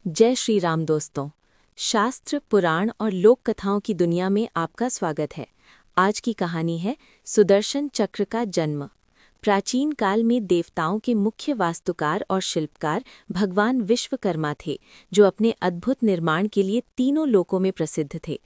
जय श्री राम दोस्तों। शास्त्र, पुराण और लोक कथाओं की दुनिया में आपका स्वागत है। आज की कहानी है सुदर्शन चक्र का जन्म। प्राचीन काल में देवताओं के मुख्य वास्तुकार और शिल्पकार भगवान विश्वकर्मा थे, जो अपने अद्भुत निर्माण के लिए तीनों लोकों में प्रसिद्ध थे।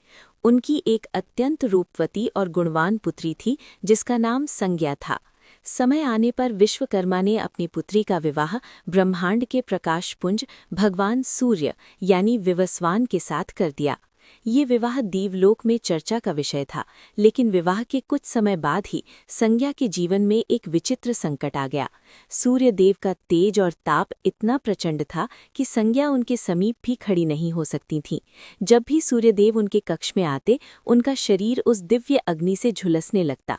उनकी एक अत्यंत रूपवती और गुणवान पुत्री थी, जिसका नाम संज्ञा था। समय आने पर विश्वकर्मा ने अपनी पुत्री का विवाह ब्रह्मांड के प्रकाशपुंज भगवान सूर्य यानी विवस्वान के साथ कर दिया। ये विवाह देवलोक में चर्चा का विषय था, लेकिन विवाह के कुछ समय बाद ही संज्ञा के जीवन में एक विचित्र संकट आ गया। सूर्य देव का तेज और ताप इतना प्रचंड था कि संज्ञा उनके समीप भी खड़ी नहीं हो सकती थीं। जब भी सूर्यदेव उनके कक्ष में आते, उनका शरीर उस दिव्य अग्नि से झुलसने लगता।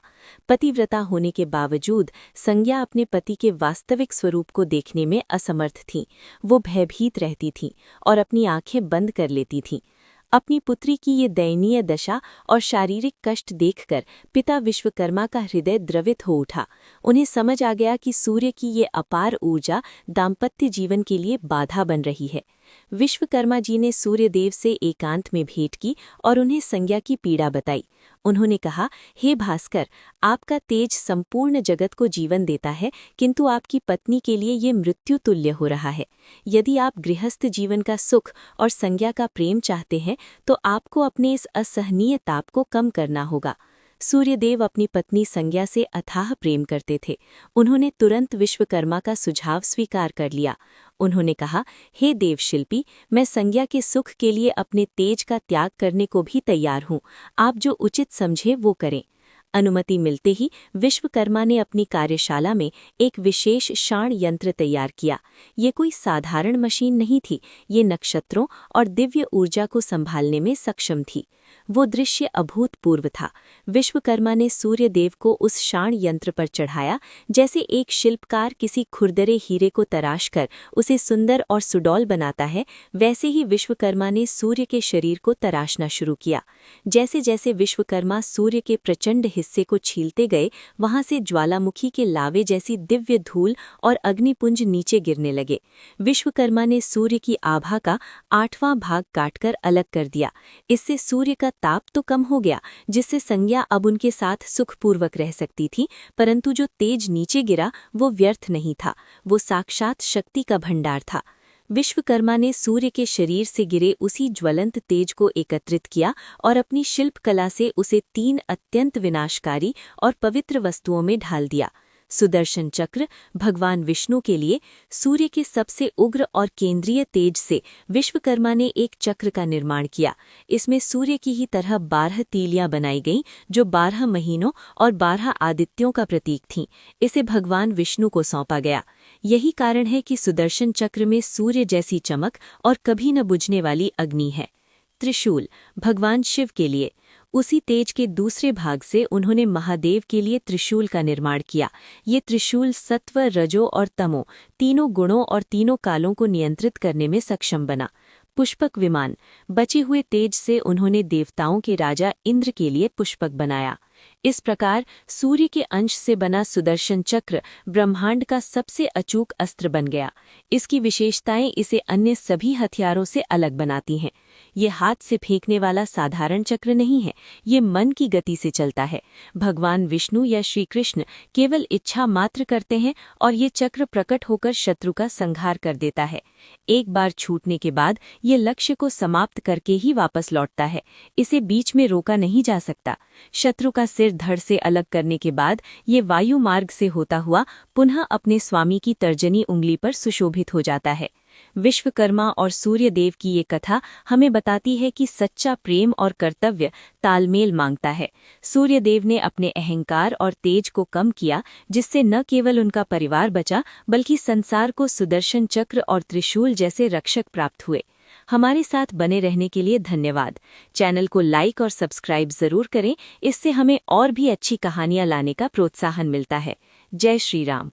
पतिव्रता होने के बावजूद संज्ञा अपने पति के वास्तविक स्वरूप को देखने में असमर्थ थीं। वो भयभीत रहती थीं और अपनी आंखें बंद कर लेती थीं। अपनी पुत्री की ये दयनीय दशा और शारीरिक कष्ट देखकर पिता विश्वकर्मा का हृदय द्रवित हो उठा। उन्हें समझ आ गया कि सूर्य की ये अपार ऊर्जा दाम्पत्य जीवन के लिए बाधा बन रही है। विश्वकर्मा जी ने सूर्यदेव से एकांत में भेंट की और उन्हें संज्ञा की पीड़ा बताई। उन्होंने कहा, हे भास्कर, आपका तेज संपूर्ण जगत को जीवन देता है, किंतु आपकी पत्नी के लिए ये मृत्यु तुल्य हो रहा है। यदि आप गृहस्थ जीवन का सुख और संज्ञा का प्रेम चाहते हैं, तो आपको अपने इस असहनीय ताप को कम करना होगा। सूर्यदेव अपनी पत्नी संज्ञा से अथाह प्रेम करते थे। उन्होंने तुरंत विश्वकर्मा का सुझाव स्वीकार कर लिया। उन्होंने कहा, हे देवशिल्पी, मैं संज्ञा के सुख के लिए अपने तेज का त्याग करने को भी तैयार हूँ। आप जो उचित समझे वो करें। अनुमति मिलते ही विश्वकर्मा ने अपनी कार्यशाला में एक विशेष शाण यंत्र तैयार किया। ये कोई साधारण मशीन नहीं थी, ये नक्षत्रों और दिव्य ऊर्जा को संभालने में सक्षम थी। वो दृश्य अभूतपूर्व था। विश्वकर्मा ने सूर्यदेव को उस शाण यंत्र पर चढ़ाया, जैसे एक शिल्पकार किसी खुरदरे हीरे को तराशकर उसे सुंदर और सुडौल बनाता है, वैसे ही विश्वकर्मा ने सूर्य के शरीर को तराशना शुरू किया। जैसे जैसे विश्वकर्मा सूर्य के प्रचंड हिस्से को छीलते गए, वहां से ज्वालामुखी के लावे जैसी दिव्य धूल और अग्निपुंज नीचे गिरने लगे। विश्वकर्मा ने सूर्य की आभा का 8वां भाग काटकर अलग कर दिया। इससे सूर्य का ताप तो कम हो गया, जिससे संज्ञा अब उनके साथ सुखपूर्वक रह सकती थी, परंतु जो तेज नीचे गिरा वो व्यर्थ नहीं था, वो साक्षात शक्ति का भंडार था। विश्वकर्मा ने सूर्य के शरीर से गिरे उसी ज्वलंत तेज को एकत्रित किया और अपनी शिल्पकला से उसे 3 अत्यंत विनाशकारी और पवित्र वस्तुओं में ढाल दिया। सुदर्शन चक्र भगवान विष्णु के लिए सूर्य के सबसे उग्र और केंद्रीय तेज से विश्वकर्मा ने एक चक्र का निर्माण किया। इसमें सूर्य की ही तरह 12 तीलियां बनाई गईं, जो 12 महीनों और 12 आदित्यों का प्रतीक थीं। इसे भगवान विष्णु को सौंपा गया। यही कारण है कि सुदर्शन चक्र में सूर्य जैसी चमक और कभी न बुझने वाली अग्नि है। त्रिशूल भगवान शिव के लिए उसी तेज के दूसरे भाग से उन्होंने महादेव के लिए त्रिशूल का निर्माण किया। ये त्रिशूल सत्व, रजो और तमो तीनों गुणों और तीनों कालों को नियंत्रित करने में सक्षम बना। पुष्पक विमान बचे हुए तेज से उन्होंने देवताओं के राजा इंद्र के लिए पुष्पक बनाया। इस प्रकार सूर्य के अंश से बना सुदर्शन चक्र ब्रह्मांड का सबसे अचूक अस्त्र बन गया। इसकी विशेषताएं इसे अन्य सभी हथियारों से अलग बनाती हैं। ये हाथ से फेंकने वाला साधारण चक्र नहीं है, ये मन की गति से चलता है। भगवान विष्णु या श्री कृष्ण केवल इच्छा मात्र करते हैं और ये चक्र प्रकट होकर शत्रु का संहार कर देता है। एक बार छूटने के बाद ये लक्ष्य को समाप्त करके ही वापस लौटता है। इसे बीच में रोका नहीं जा सकता। शत्रु का सिर धड़ से अलग करने के बाद ये वायु मार्ग से होता हुआ पुनः अपने स्वामी की तर्जनी उंगली पर सुशोभित हो जाता है। विश्वकर्मा और सूर्यदेव की ये कथा हमें बताती है कि सच्चा प्रेम और कर्तव्य तालमेल मांगता है। सूर्यदेव ने अपने अहंकार और तेज को कम किया, जिससे न केवल उनका परिवार बचा, बल्कि संसार को सुदर्शन चक्र और त्रिशूल जैसे रक्षक प्राप्त हुए। हमारे साथ बने रहने के लिए धन्यवाद। चैनल को लाइक और सब्सक्राइब जरूर करें, इससे हमें और भी अच्छी कहानियां लाने का प्रोत्साहन मिलता है। जय श्री राम।